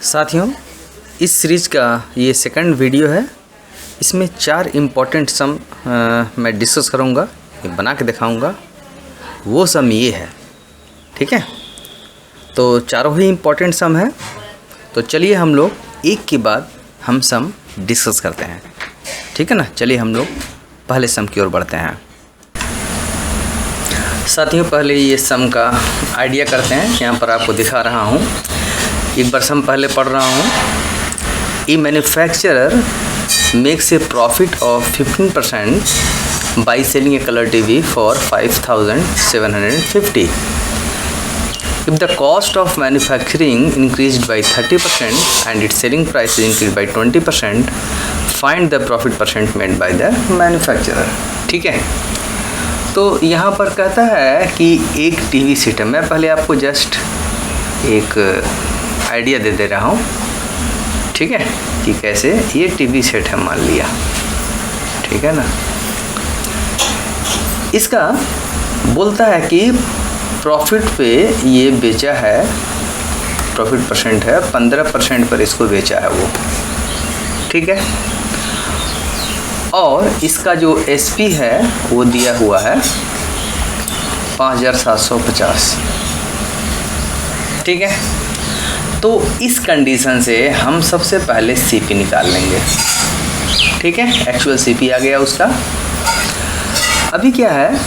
साथियों, इस सीरीज़ का ये सेकंड वीडियो है। इसमें 4 इम्पॉर्टेंट सम मैं डिस्कस करूँगा, ये बना के दिखाऊँगा। वो सम ये है, ठीक है। तो चारों ही इम्पॉर्टेंट सम है। तो चलिए हम लोग एक के बाद हम सम डिस्कस करते हैं, ठीक है ना। चलिए हम लोग पहले सम की ओर बढ़ते हैं। साथियों, पहले ये सम का आइडिया करते हैं। यहाँ पर आपको दिखा रहा हूँ, एक बार सम पहले पढ़ रहा हूँ। A manufacturer makes a profit of 15% by selling a colour TV for 5750। If the cost of manufacturing increased by 30% and its selling price increased by 20%, find the profit percent made by the manufacturer। ठीक है। तो यहाँ पर कहता है कि एक TV set है। मैं पहले आपको जस्ट एक आइडिया दे रहा हूँ, ठीक है, कि कैसे ये टीवी सेट है, मान लिया, ठीक है ना। इसका बोलता है कि प्रॉफिट पे ये बेचा है, प्रॉफिट परसेंट है 15% पर इसको बेचा है वो, ठीक है। और इसका जो एसपी है वो दिया हुआ है 5750, ठीक है। तो इस कंडीशन से हम सबसे पहले सीपी निकाल लेंगे, ठीक है। एक्चुअल सीपी आ गया उसका। अभी क्या है,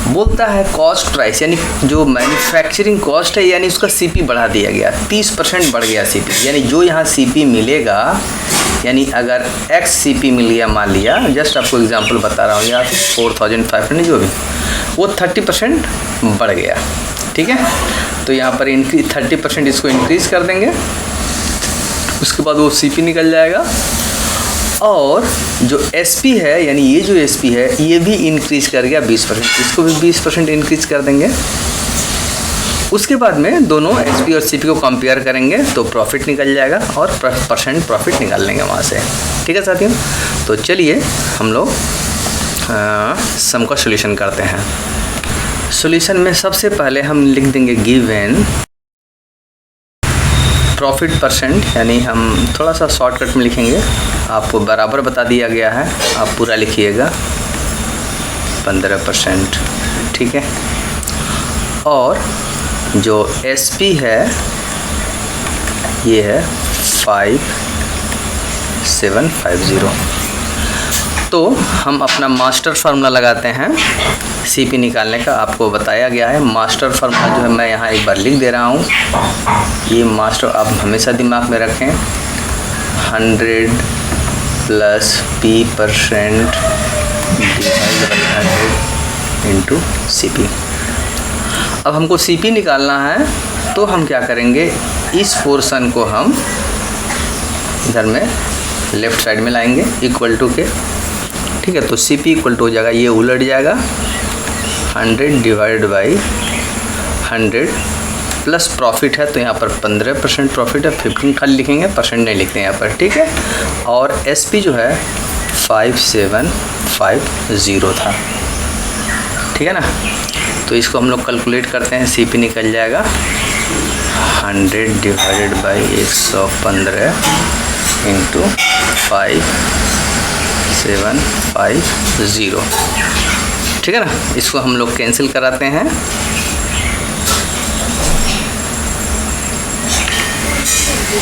बोलता है कॉस्ट प्राइस, यानी जो मैन्युफैक्चरिंग कॉस्ट है, यानी उसका सीपी बढ़ा दिया गया, 30% बढ़ गया सीपी। यानी जो यहाँ सीपी मिलेगा, यानी अगर एक्स सीपी मिल गया, मान लिया, जस्ट आपको एग्जांपल बता रहा हूँ, या 4500 जो भी, वो 30% बढ़ गया, ठीक है। तो यहाँ पर 30% इसको इंक्रीज़ कर देंगे, उसके बाद वो सीपी निकल जाएगा। और जो एसपी है, यानी ये जो एसपी है, ये भी इंक्रीज़ कर गया 20%, इसको भी 20% इंक्रीज़ कर देंगे। उसके बाद में दोनों एसपी और सीपी को कंपेयर करेंगे तो प्रॉफिट निकल जाएगा और परसेंट प्रॉफिट निकाल लेंगे वहाँ से, ठीक है साथियों। तो चलिए हम लोग सम का सॉल्यूशन करते हैं। सॉल्यूशन में सबसे पहले हम लिख देंगे गिवन प्रॉफिट परसेंट, यानी हम थोड़ा सा शॉर्टकट में लिखेंगे, आपको बराबर बता दिया गया है, आप पूरा लिखिएगा 15%, ठीक है। और जो एसपी है ये है 5750। तो हम अपना मास्टर फार्मूला लगाते हैं सीपी निकालने का। आपको बताया गया है मास्टर फार्मूला जो है, मैं यहाँ एक बार लिख दे रहा हूँ। ये मास्टर आप हमेशा दिमाग में रखें, 100 plus P% divide by 100 into CP. अब हमको सीपी निकालना है, तो हम क्या करेंगे, इस पोर्शन को हम इधर में लेफ़्ट साइड में लाएंगे इक्वल टू के, ठीक है। तो सीपी इक्वल टू हो जाएगा, ये उलट जाएगा, 100 डिवाइड बाई 100 प्लस प्रॉफिट है, तो यहाँ पर 15% प्रॉफिट है, 15 खाली लिखेंगे, परसेंट नहीं लिखते हैं यहाँ पर, ठीक है। और एसपी जो है 5750 था, ठीक है ना। तो इसको हम लोग कैलकुलेट करते हैं, सीपी निकल जाएगा 100 डिवाइडेड बाई 115 इंटू 5750, ठीक है ना। इसको हम लोग कैंसिल कराते हैं,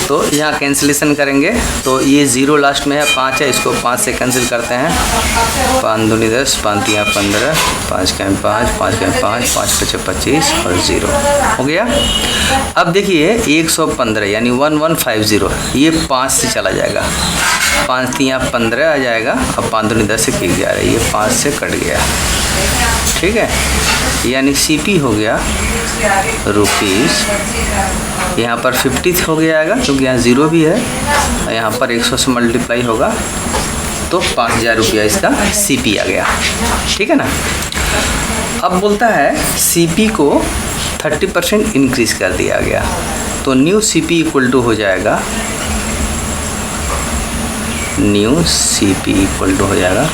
तो यहाँ कैंसिलेशन करेंगे तो ये 0 लास्ट में है, 5 है, इसको 5 से कैंसिल करते हैं, 5 दूनी 10, 5 तिया 15, 5 का 5, 5 का 5, 5 पचे 25 और 0 हो गया। अब देखिए 115 यानी 1150, ये 5 से चला जाएगा, 5 तिया 15 आ जाएगा, अब 5 दूनी 10 से 11, ये 5 से कट गया, ठीक है। यानी सीपी हो गया रुपीज़, यहाँ पर 50 हो गया आएगा, क्योंकि यहाँ 0 भी है, यहाँ पर 100 से मल्टीप्लाई होगा, तो 5000 रुपया इसका सीपी आ गया, ठीक है ना। अब बोलता है सीपी को 30% इंक्रीज़ कर दिया गया, तो न्यू सीपी इक्वल टू हो जाएगा, न्यू सीपी इक्वल टू हो जाएगा,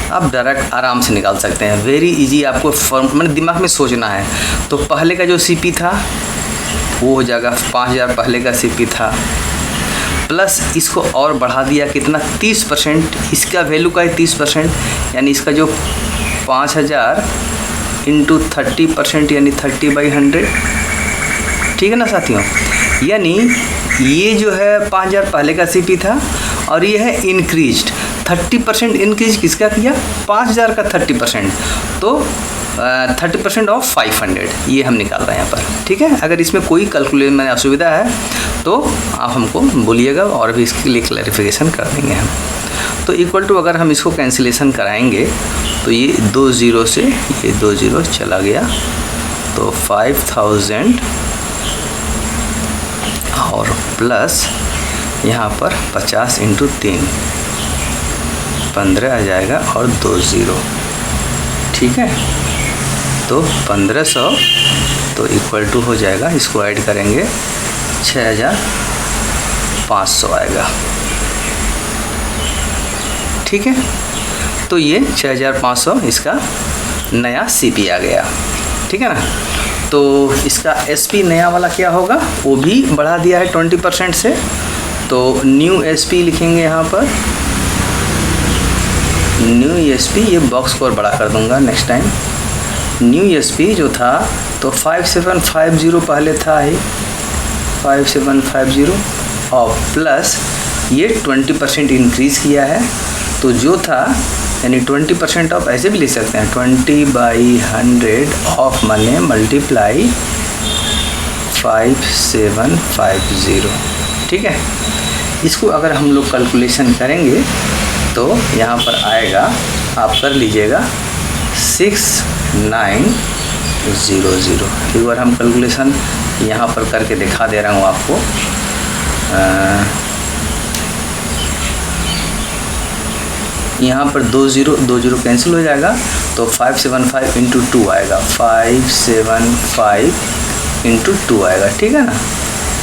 आप डायरेक्ट आराम से निकाल सकते हैं, वेरी इजी। आपको फॉर्म मतलब दिमाग में सोचना है। तो पहले का जो सीपी था वो हो जाएगा 5000 पहले का सीपी था, प्लस इसको और बढ़ा दिया कितना 30%, इसका वैल्यू का है 30%, यानी इसका जो 5000 इंटू 30% यानी 30/100, ठीक है ना साथियों। यानी ये जो है 5000 पहले का सीपी था और ये है इंक्रीज्ड 30% इंक्रीज किसका किया 5000 का 30%, तो 30% ऑफ 500 ये हम निकाल रहे हैं यहाँ पर, ठीक है। अगर इसमें कोई कैलकुलेशन में असुविधा है तो आप हमको बोलिएगा और भी इसके लिए क्लैरिफिकेशन कर देंगे हम। तो इक्वल टू अगर हम इसको कैंसिलेशन कराएंगे तो ये 2 0 से ये 2 0 चला गया, तो 5000 और प्लस यहाँ पर 50 इंटू 3 15 आ जाएगा और 2 0, ठीक है। तो 1500 तो इक्वल टू हो जाएगा, इसको ऐड करेंगे 6500 आएगा, ठीक है। तो ये 6500 इसका नया सीपी आ गया, ठीक है ना। तो इसका एसपी नया वाला क्या होगा, वो भी बढ़ा दिया है 20% से, तो न्यू एसपी लिखेंगे यहाँ पर, न्यू एसपी, ये बॉक्स को और बड़ा कर दूंगा नेक्स्ट टाइम। न्यू एसपी जो था तो 5750 पहले था ही 5750 और प्लस ये 20% इंक्रीज़ किया है, तो जो था यानी 20% ऑफ, ऐसे भी लिख सकते हैं 20/100 ऑफ माने मल्टीप्लाई 5750, ठीक है। इसको अगर हम लोग कैलकुलेशन करेंगे तो यहाँ पर आएगा, आप कर लीजिएगा 6900। एक बार हम कैलकुलेशन यहाँ पर करके दिखा दे रहा हूँ आपको। यहाँ पर 2 0 कैंसिल हो जाएगा, तो 575 इंटू 2 आएगा, 575 इंटू 2 आएगा, ठीक है ना।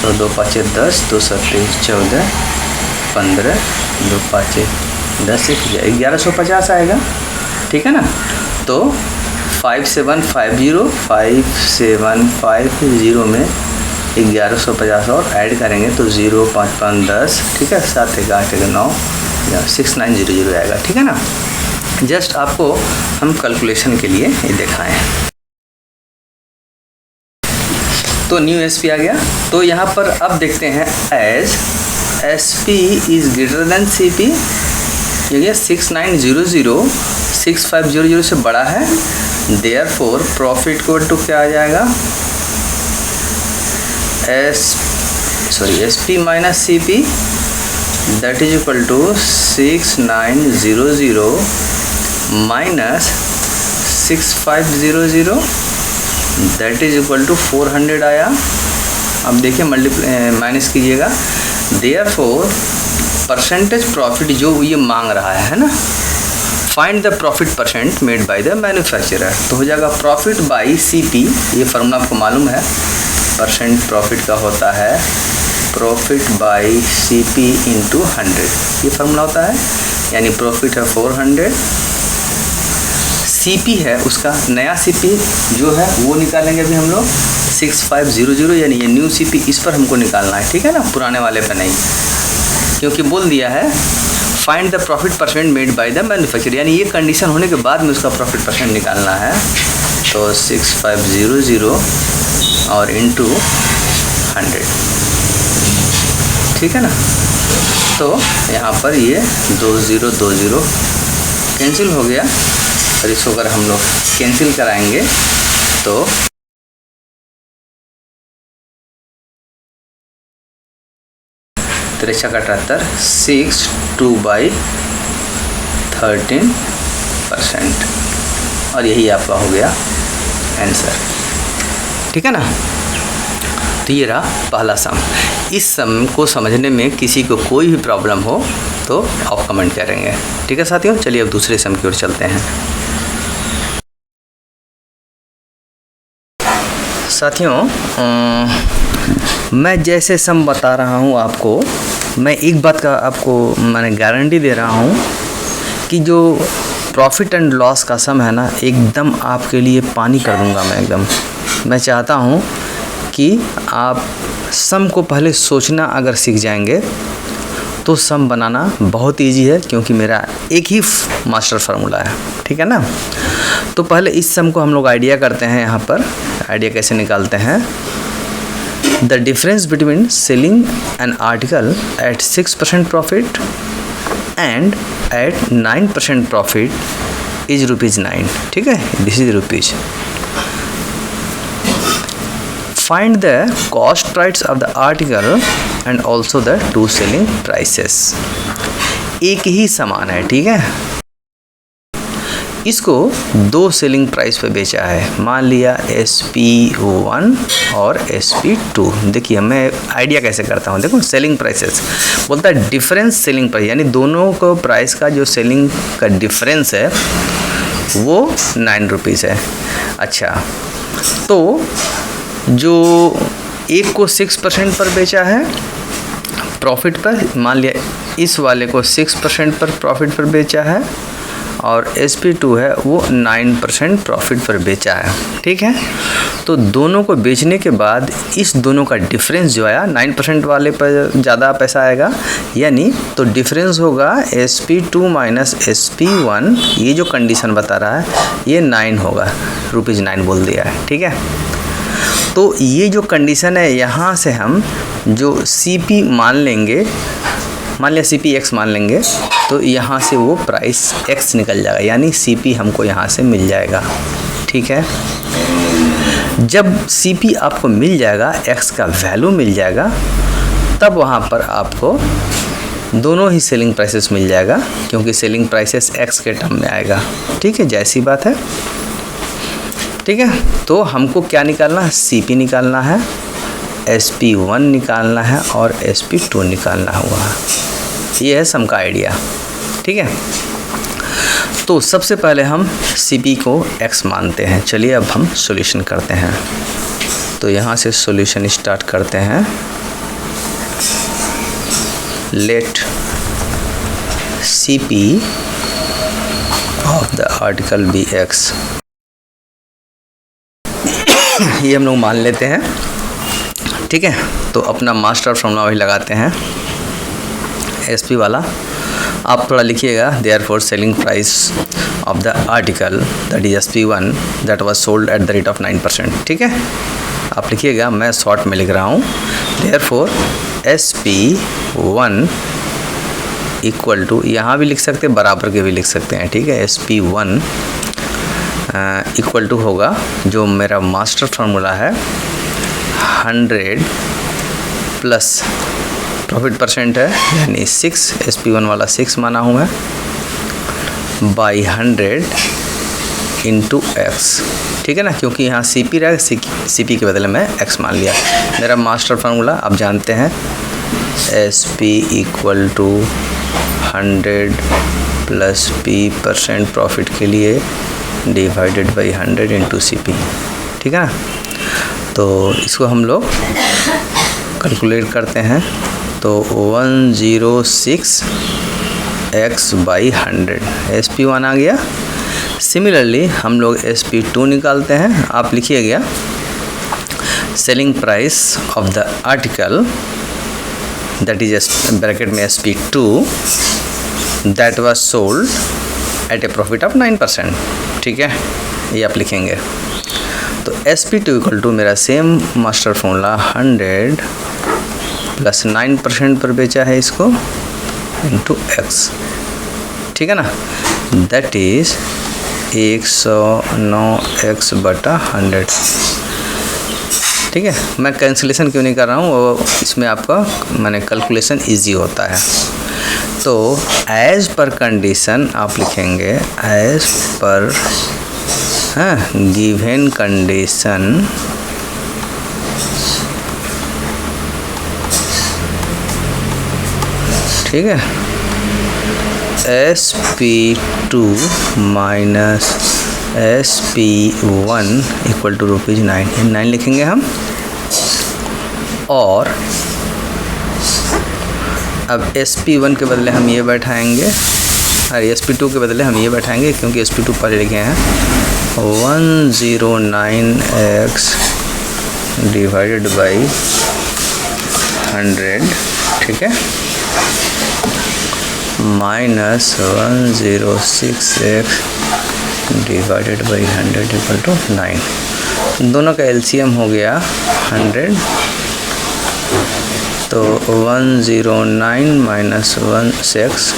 तो 2 5 10, 2 7 14 15, 2 5 10 1150 आएगा, ठीक है ना। तो 5750 में 1150 और ऐड करेंगे तो 0 5 5 10, ठीक है, 7 1 8 1 9 6900 आएगा, ठीक है ना। जस्ट आपको हम कैलकुलेशन के लिए ये दिखाएं। तो न्यू एसपी आ गया, तो यहाँ पर अब देखते हैं as SP is greater than CP, ये 6900 6500 से बड़ा है, देयरफॉर प्रॉफिट को टू क्या आ जाएगा, SP minus CP that is equal to 6900 minus 6500 that is equal to 400 आया। अब देखिए मल्टीप्लाई माइनस कीजिएगा, therefore परसेंटेज प्रॉफिट जो ये मांग रहा है ना, find the profit percent made by the manufacturer, तो हो जाएगा प्रॉफिट बाई सीपी, ये फार्मूला आपको मालूम है, परसेंट प्रॉफिट का होता है प्रॉफिट बाई सीपी इंटू 100, ये फार्मूला होता है। यानी प्रॉफिट है 400, सीपी है उसका नया सीपी जो है वो निकालेंगे अभी हम लोग 6500, यानी ये न्यू सीपी, इस पर हमको निकालना है, ठीक है ना, पुराने वाले पे नहीं, क्योंकि बोल दिया है find the profit percent made by the manufacturer, यानी ये कंडीशन होने के बाद में उसका प्रॉफिट परसेंट निकालना है। तो 6500 और इंटू 100, ठीक है ना। तो यहाँ पर ये 2 0 कैंसिल हो गया, और इसको अगर हम लोग कैंसिल कराएंगे तो 3 6/13%, और यही आपका हो गया आंसर, ठीक है ना। तो ये रहा पहला सम। इस सम को समझने में किसी को कोई भी प्रॉब्लम हो तो आप कमेंट करेंगे, ठीक है साथियों। चलिए अब दूसरे सम की ओर चलते हैं। साथियों मैं जैसे सम बता रहा हूँ आपको, मैं एक बात का आपको मैंने गारंटी दे रहा हूँ कि जो प्रॉफिट एंड लॉस का सम है ना, एकदम आपके लिए पानी कर दूंगा मैं एकदम। मैं चाहता हूँ कि आप सम को पहले सोचना अगर सीख जाएंगे तो सम बनाना बहुत इजी है, क्योंकि मेरा एक ही मास्टर फार्मूला है, ठीक है ना। तो पहले इस सम को हम लोग आइडिया करते हैं। यहाँ पर आइडिया कैसे निकालते हैं, the difference between selling an article at 6% profit and at 9% profit is ₹9, ठीक है, this is rupees. Find the cost price of the article and also the two selling prices. एक ही सामान है, ठीक है, इसको दो सेलिंग प्राइस पे बेचा है, मान लिया SP1 और SP2। देखिए मैं आइडिया कैसे करता हूँ, देखो सेलिंग प्राइसेस बोलता है डिफरेंस सेलिंग प्राइस, यानी दोनों को प्राइस का जो सेलिंग का डिफरेंस है वो ₹9 है। अच्छा, तो जो एक को 6% पर बेचा है प्रॉफिट पर, मान लिया इस वाले को 6% पर प्रॉफिट पर बेचा है, और SP2 है वो 9% प्रॉफिट पर बेचा है, ठीक है। तो दोनों को बेचने के बाद इस दोनों का डिफरेंस जो आया 9% वाले पर ज़्यादा पैसा आएगा, यानी तो डिफरेंस होगा SP2 माइनस SP1। ये जो कंडीशन बता रहा है ये 9 होगा, ₹9 बोल दिया है, ठीक है। तो ये जो कंडीशन है, यहाँ से हम जो CP मान लेंगे, मान लिया CP X मान लेंगे, तो यहाँ से वो प्राइस X निकल जाएगा, यानी CP हमको यहाँ से मिल जाएगा, ठीक है। जब CP आपको मिल जाएगा, X का वैल्यू मिल जाएगा, तब वहाँ पर आपको दोनों ही सेलिंग प्राइसेस मिल जाएगा, क्योंकि सेलिंग प्राइसेस X के टर्म में आएगा, ठीक है, जैसी बात है, ठीक है। तो हमको क्या निकालना है, CP निकालना है, SP1 निकालना है और SP2 निकालना हुआ है। ये है सम का आइडिया, ठीक है। तो सबसे पहले हम CP को X मानते हैं। चलिए अब हम सॉल्यूशन करते हैं। तो यहाँ से सॉल्यूशन स्टार्ट करते हैं। Let CP of the article be X। ये हम लोग मान लेते हैं, ठीक है। तो अपना मास्टर फॉर्मूला वही लगाते हैं, SP वाला। आप थोड़ा लिखिएगा, therefore selling price of the article that is SP1 that was sold at the rate of 9%, ठीक है। आप लिखिएगा, मैं शॉर्ट में लिख रहा हूँ, देयरफॉर SP1 इक्वल टू, यहाँ भी लिख सकते हैं, बराबर के भी लिख सकते हैं, ठीक है। SP1 इक्वल टू होगा, जो मेरा मास्टर फार्मूला है, 100 प्लस प्रॉफिट परसेंट है, यानी 6, SP1 वाला 6 माना हूँ मैं, बाई 100 इंटू X, ठीक है ना, क्योंकि यहाँ CP रहेगा, CP के बदले में X मान लिया। मेरा मास्टर फार्मूला आप जानते हैं, SP equal to 100 plus P% profit के लिए डिवाइडेड बाई 100 इंटू CP, ठीक है ना। तो इसको हम लोग कैलकुलेट करते हैं, तो 106 X बाई 100, SP1 आ गया। सिमिलरली हम लोग SP2 निकालते हैं। आप लिखिएगा, selling price of the article that is bracket में SP2 that was sold at A profit of 9%, ठीक है, ये आप लिखेंगे। तो SP2 इक्वल टू मेरा सेम मास्टर फॉर्मूला 100 प्लस 9% पर बेचा है इसको इंटू X, ठीक है ना, दैट इज 109X बटा 100, ठीक है। मैं कैंसिलेशन क्यों नहीं कर रहा हूँ, वो इसमें आपका मैंने कैलकुलेशन इजी होता है। तो एज पर कंडीशन आप लिखेंगे, एज पर गिवन कंडीशन ठीक है, SP2 minus SP1 equal to ₹9, 9 लिखेंगे हम। और अब SP1 के बदले हम ये बैठाएंगे, अरे SP2 के बदले हम ये बैठाएंगे, क्योंकि SP2 पहले लिखे हैं 109X डिवाइडेड बाई 100, ठीक है, minus 106x divided by 100 equal to 9। दोनों का एलसीएम हो गया 100, तो 109 minus 1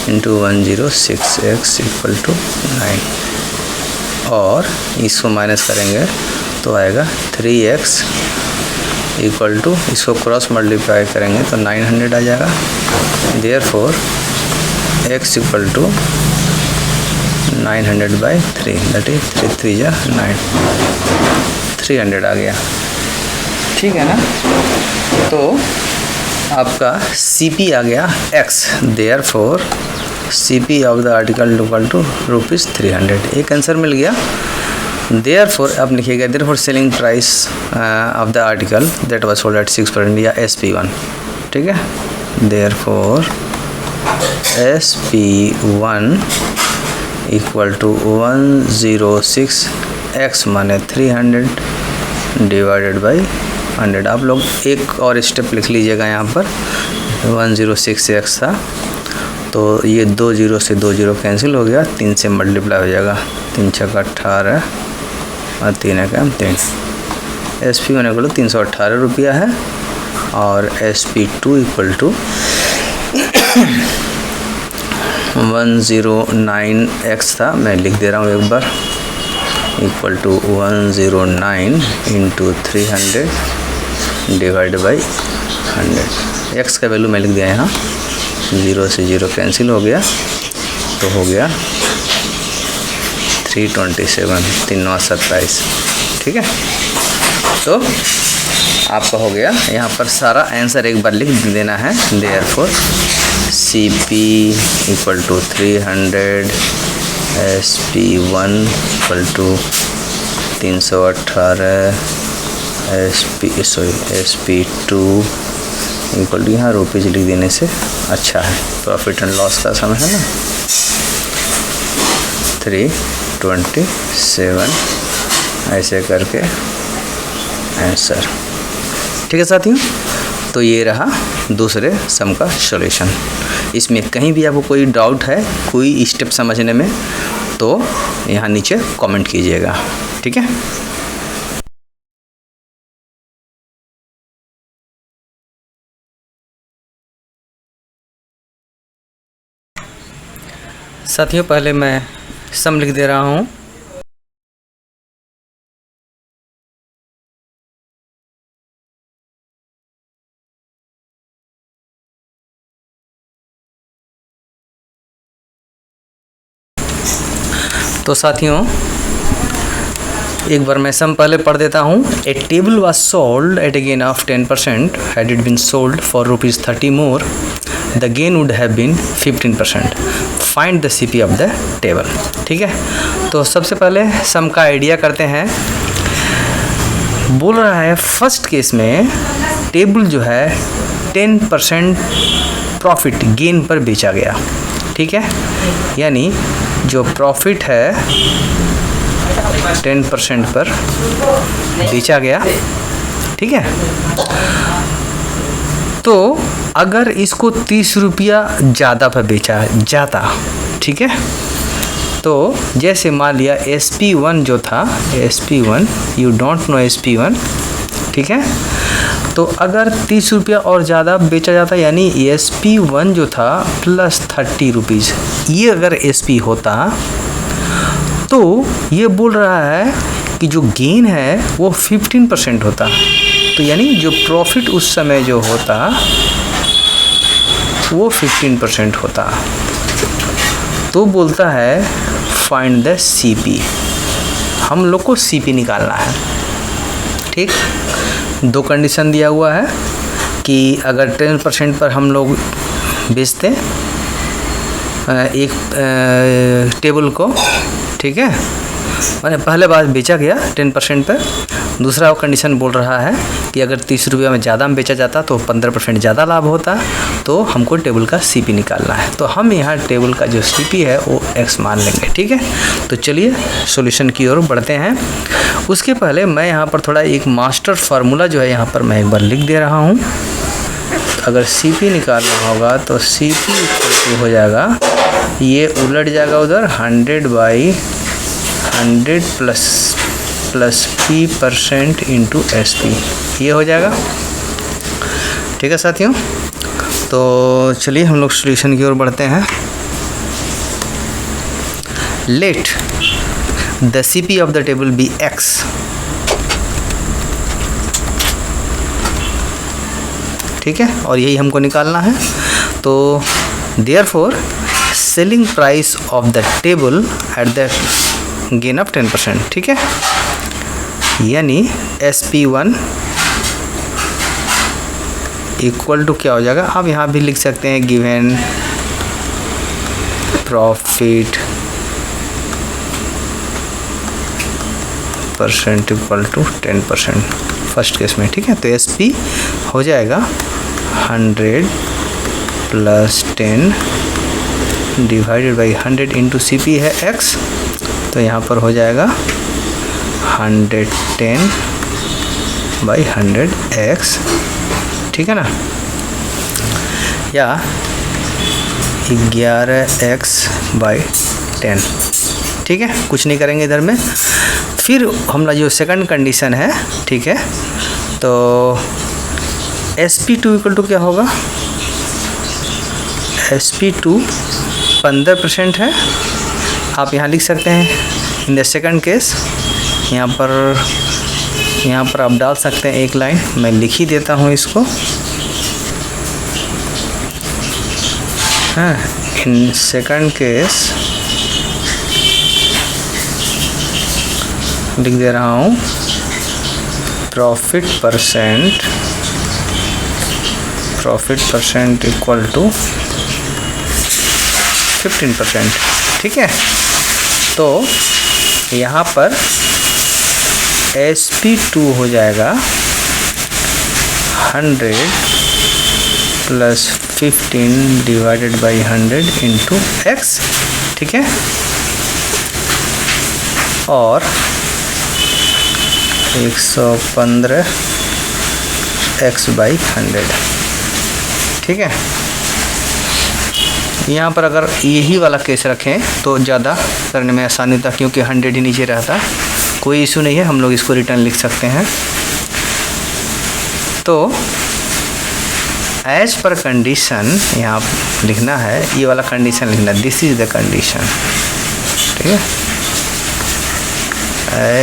into 106x equal to 9, और इसको माइनस करेंगे तो आएगा 3x इक्वल टू, इसको क्रॉस मल्टीप्लाई करेंगे तो 900 आ जाएगा। Therefore x equal to 900 by 3, that is 3 3 जा 9, 300 आ गया, ठीक है ना। तो आपका CP आ गया x, therefore CP of the article equal to ₹300, एक आंसर मिल गया। देयरफॉर आप लिखिएगा therefore selling price of the article that was sold at 6% या SP1, ठीक है। Therefore SP1 equal to 106x माने 300 डिवाइडेड बाई 100। आप लोग एक और स्टेप लिख लीजिएगा यहाँ पर, 106x था तो ये 2 0 से 2 0 कैंसिल हो गया, 3 से मल्टीप्लाई हो जाएगा, 3 6 18 और 3 1 3। SP1 इक्वल टू 318 रुपया है, और SP2 इक्वल टू 109x था, मैं लिख दे रहा हूँ एक बार, equal to 109 into 300 divide by 100। x का वैल्यू मैं लिख दिया यहाँ, 0 से 0 कैंसिल हो गया, तो हो गया 327, 327, ठीक है। तो आपका हो गया, यहाँ पर सारा आंसर एक बार लिख देना है। Therefore CP equal to 300, SP1 equal to 318, SP2 equal to, यहाँ रुपीज़ लिख देने से अच्छा है, प्रॉफिट एंड लॉस का समय है ना, 327, ऐसे करके आंसर, ठीक है साथियों। तो ये रहा दूसरे सम का सॉल्यूशन। इसमें कहीं भी आपको कोई डाउट है, कोई स्टेप समझने में, तो यहाँ नीचे कमेंट कीजिएगा, ठीक है। साथियों पहले मैं सम लिख दे रहा हूँ। तो साथियों एक बार मैं सम पहले पढ़ देता हूँ। A table was sold at a gain of 10%, had it been sold for ₹30 more, the gain would have been 15%, find the CP of the table, ठीक है। तो सबसे पहले सम का आइडिया करते हैं। बोल रहा है फर्स्ट केस में टेबल जो है 10% प्रॉफिट गेन पर बेचा गया, ठीक है, यानी जो प्रॉफिट है 10% पर बेचा गया, ठीक है। तो अगर इसको 30 रुपया ज़्यादा पर बेचा जाता, ठीक है, तो जैसे मान लिया SP1 जो था, SP1 you don't know SP1, ठीक है, तो अगर 30 रुपया और ज़्यादा बेचा जाता, यानी SP1 जो था प्लस 30 रुपीज़, ये अगर SP होता तो ये बोल रहा है कि जो गेन है वो 15% होता, तो यानी जो प्रॉफिट उस समय जो होता वो 15% होता। तो बोलता है फाइंड द CP, हम लोग को CP निकालना है, ठीक। 2 कंडीशन दिया हुआ है कि अगर 10% पर हम लोग बेचते एक टेबल को, ठीक है, मैंने पहले बार बेचा गया 10% पे। दूसरा कंडीशन बोल रहा है कि अगर 30 रुपये में ज़्यादा में बेचा जाता तो 15% ज़्यादा लाभ होता, तो हमको टेबल का CP निकालना है। तो हम यहाँ टेबल का जो CP है वो x मान लेंगे, ठीक है। तो चलिए सॉल्यूशन की ओर बढ़ते हैं। उसके पहले मैं यहाँ पर थोड़ा एक मास्टर फार्मूला जो है यहाँ पर मैं एक बार लिख दे रहा हूँ। अगर CP निकालना होगा तो CP हो जाएगा, ये उलट जाएगा उधर 100/100 प्लस P% इंटू SP, ये हो जाएगा, ठीक है साथियों। तो चलिए हम लोग सॉल्यूशन की ओर बढ़ते हैं। Let the CP of the table be X, ठीक है, और यही हमको निकालना है। तो therefore selling price of the table at the gain of 10%, ठीक है, यानी SP1 इक्वल टू क्या हो जाएगा, आप यहाँ भी लिख सकते हैं given profit percent equal to 10% first case में, ठीक है। तो SP हो जाएगा 100 plus 10 divided by 100 into CP है X, तो यहाँ पर हो जाएगा 110/100 X, ठीक है ना, या 11x/10, ठीक है। कुछ नहीं करेंगे इधर में। फिर हमारा जो सेकंड कंडीशन है, ठीक है, तो SP2 इक्वल टू क्या होगा, SP2 15% है, आप यहाँ लिख सकते हैं इन द सेकंड केस। यहाँ पर आप डाल सकते हैं एक लाइन, मैं लिख ही देता हूँ इसको, हाँ। इन सेकंड केस लिख दे रहा हूँ प्रॉफिट परसेंट इक्वल टू 15%, ठीक है। तो यहाँ पर SP2 हो जाएगा 100 plus 15 divided by 100 into X, ठीक है, और 115x/100, ठीक है। यहाँ पर अगर यही वाला केस रखें तो ज़्यादा करने में आसानी था, क्योंकि 100 ही नीचे रहता, कोई इशू नहीं है, हम लोग इसको रिटर्न लिख सकते हैं। तो एज पर कंडीशन यहाँ लिखना है, ये वाला कंडीशन लिखना, दिस इज द कंडीशन, ठीक है।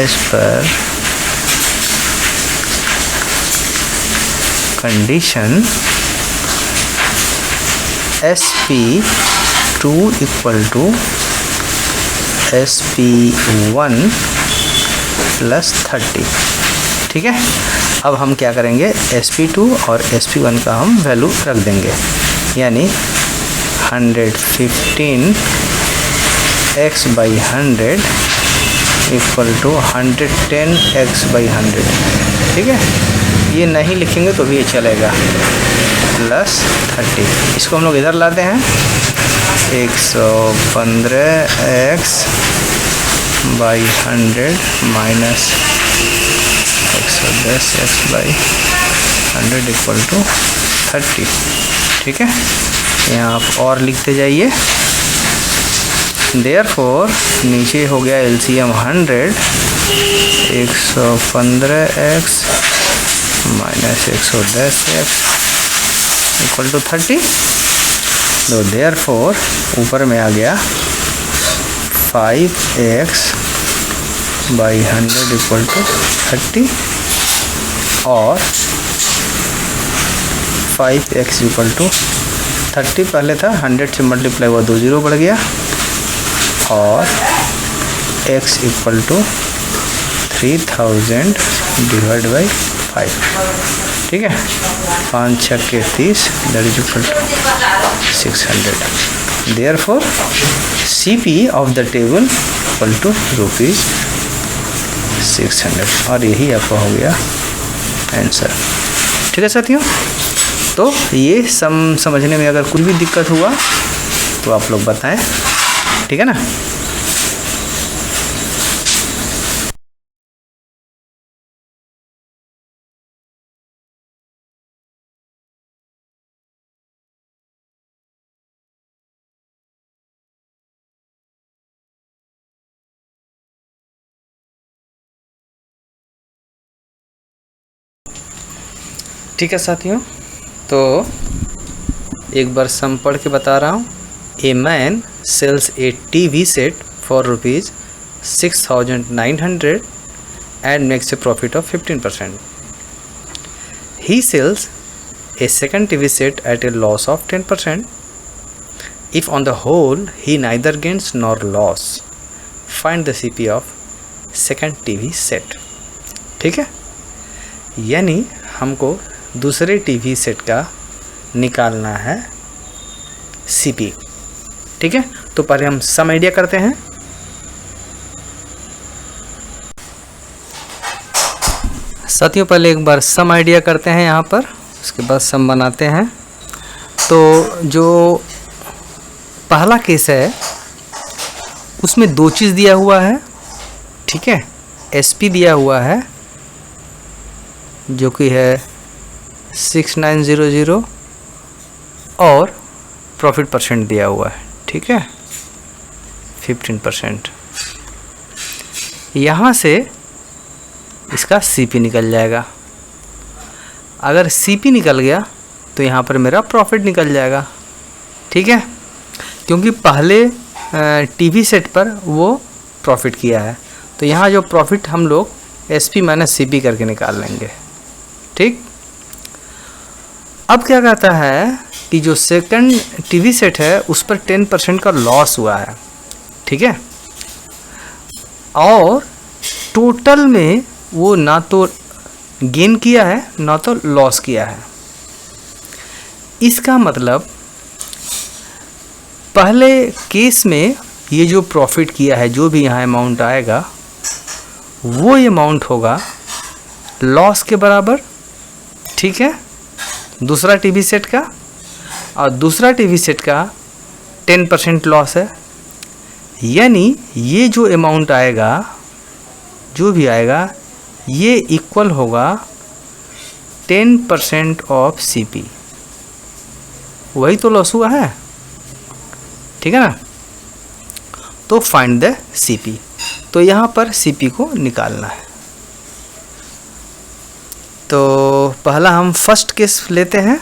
As per condition SP2 equal to SP1 plus 30, ठीक है। अब हम क्या करेंगे, SP2 और SP1 का हम वैल्यू रख देंगे, यानी 115x/100 इक्वल टू 110x/100, ठीक है। ये नहीं लिखेंगे तो भी ये चलेगा, प्लस 30। इसको हम लोग इधर लाते हैं, 115x/100 minus 110x/100 equal to 30, ठीक है। यहाँ आप और लिखते जाइए। देयरफॉर नीचे हो गया LCM 100, 115x minus 110x equal to 30। तो देयरफॉर ऊपर में आ गया 5x/100 इक्वल टू 30, और 5x इक्वल टू 30 पहले था, 100 से मल्टीप्लाई हुआ 2 0 बढ़ गया, और x equal to 3000 divide by 5, ठीक है। 5 6 के 30, that is equal to 600। Therefore CP of the table equal to 600 और यही आपका हो गया आंसर। ठीक है साथियों, तो ये समझने में अगर कुछ भी दिक्कत हुआ तो आप लोग बताएं, ठीक है ना। ठीक है साथियों, तो एक बार सम पढ़ के बता रहा हूँ। A man sells a TV set for ₹6,900 and makes a profit of 15%. He sells a second TV set at a loss of 10%. If on the whole he neither gains nor loss, find the CP of second TV set. ठीक है, यानी हमको दूसरे TV set का निकालना है CP. ठीक है, तो पहले हम सम आइडिया करते हैं। साथियों पहले एक बार सम आइडिया करते हैं यहाँ पर, उसके बाद सम बनाते हैं। तो जो पहला केस है उसमें दो चीज़ दिया हुआ है। ठीक है, एसपी दिया हुआ है जो कि है 6900 और प्रॉफिट परसेंट दिया हुआ है। ठीक है, 15%। यहाँ से इसका सीपी निकल जाएगा। अगर सीपी निकल गया तो यहाँ पर मेरा प्रॉफिट निकल जाएगा। ठीक है, क्योंकि पहले टीवी सेट पर वो प्रॉफिट किया है, तो यहाँ जो प्रॉफिट हम लोग एसपी माइनस सीपी करके निकाल लेंगे। ठीक, अब क्या कहता है कि जो सेकंड टीवी सेट है उस पर 10% का लॉस हुआ है। ठीक है, और टोटल में वो ना तो गेन किया है ना तो लॉस किया है। इसका मतलब पहले केस में ये जो प्रॉफिट किया है, जो भी यहाँ अमाउंट आएगा वो अमाउंट होगा लॉस के बराबर। ठीक है, दूसरा टीवी सेट का, और दूसरा टीवी सेट का 10% लॉस है, यानी ये जो अमाउंट आएगा, जो भी आएगा, ये इक्वल होगा 10% ऑफ सीपी। वही तो लॉस हुआ है। ठीक है ना, तो फाइंड द सीपी। तो यहाँ पर सीपी को निकालना है। तो पहला हम फर्स्ट केस लेते हैं।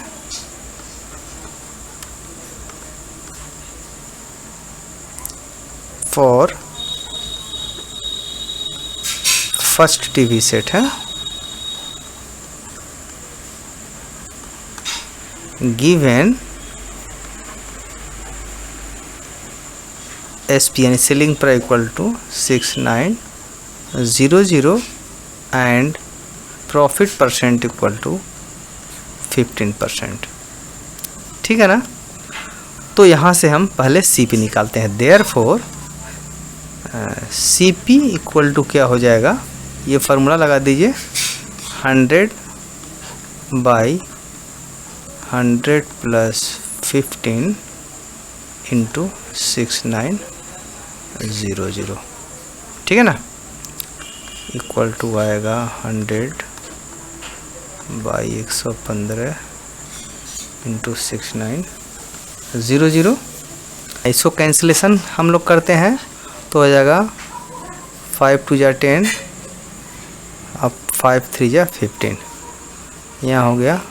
फॉर फर्स्ट टीवी सेट है, गिवन एसपी यानी selling price equal to 6900 and profit percent equal to 15%। ठीक है ना, तो यहाँ से हम पहले सीपी निकालते हैं। देयरफॉर सीपी इक्वल टू क्या हो जाएगा, ये फार्मूला लगा दीजिए, 100/100 + 15 × 6900। ठीक है ना, इक्वल टू आएगा 100/115 × 6900। इसको कैंसिलेशन हम लोग करते हैं तो हो जाएगा 5 × 2 = 10, अब 5 × 3 = 15, यहाँ हो गया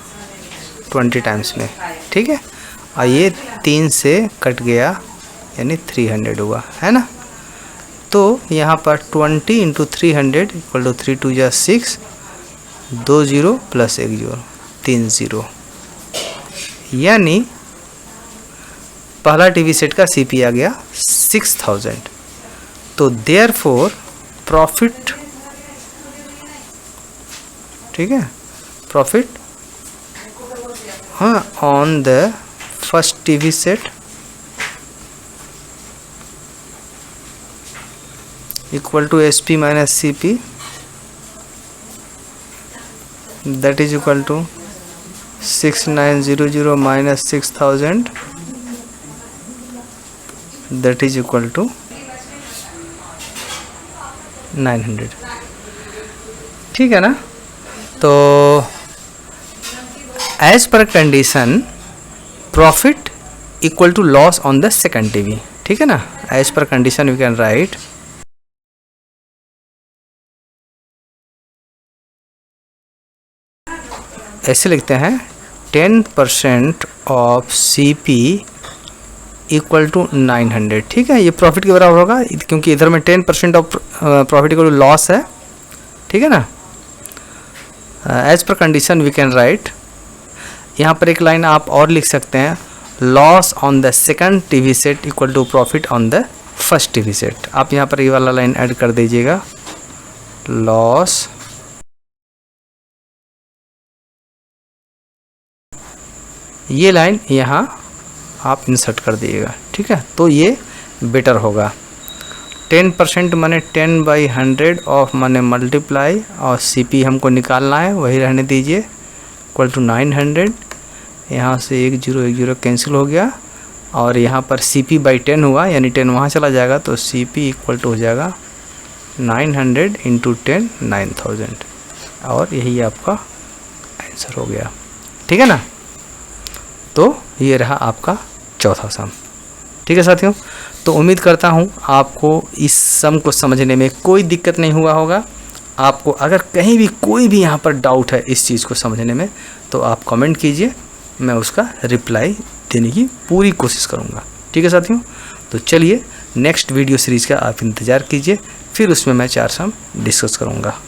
20 टाइम्स में। ठीक है, और ये 3 से कट गया यानी 300 हुआ है ना। तो यहाँ पर 20 × 300 = 3 × 2 = 6, 2 0 + 1 0, 3 0, यानी पहला टीवी सेट का सीपी आ गया 6000। तो देयरफॉर प्रॉफिट, ठीक है, प्रॉफिट हाँ on the first TV set equal to SP minus CP that is equal to 6900 minus 6000 that is equal to 900। ठीक है ना। तो as per condition profit equal to loss on the second TV. ठीक है ना। As per condition we can write ऐसे लिखते हैं 10% ऑफ CP इक्वल टू 900। ठीक है, ये प्रॉफिट के बराबर होगा क्योंकि इधर में 10% of profit equal to loss है। ठीक है ना। As per condition we can write, यहाँ पर एक लाइन आप और लिख सकते हैं, loss on the second TV set equal to profit on the first TV set. आप यहाँ पर ये वाला लाइन ऐड कर दीजिएगा, लॉस ये लाइन यहाँ आप इंसर्ट कर दीजिएगा। ठीक है, तो ये बेटर होगा। 10% माने 10/100 ऑफ माने मल्टीप्लाई और CP हमको निकालना है, वही रहने दीजिए इक्वल टू 900। यहाँ से 1 0 कैंसिल हो गया और यहाँ पर CP/10 हुआ, यानी 10 वहाँ चला जाएगा तो CP इक्वल टू हो जाएगा 900 × 10 9000 और यही आपका आंसर हो गया। ठीक है ना। तो ये रहा आपका चौथा सम। ठीक है साथियों, तो उम्मीद करता हूँ आपको इस सम को समझने में कोई दिक्कत नहीं हुआ होगा। आपको अगर कहीं भी कोई भी यहाँ पर डाउट है इस चीज़ को समझने में तो आप कमेंट कीजिए, मैं उसका रिप्लाई देने की पूरी कोशिश करूँगा। ठीक है साथियों, तो चलिए नेक्स्ट वीडियो सीरीज़ का आप इंतज़ार कीजिए, फिर उसमें मैं 4 सम डिस्कस करूँगा।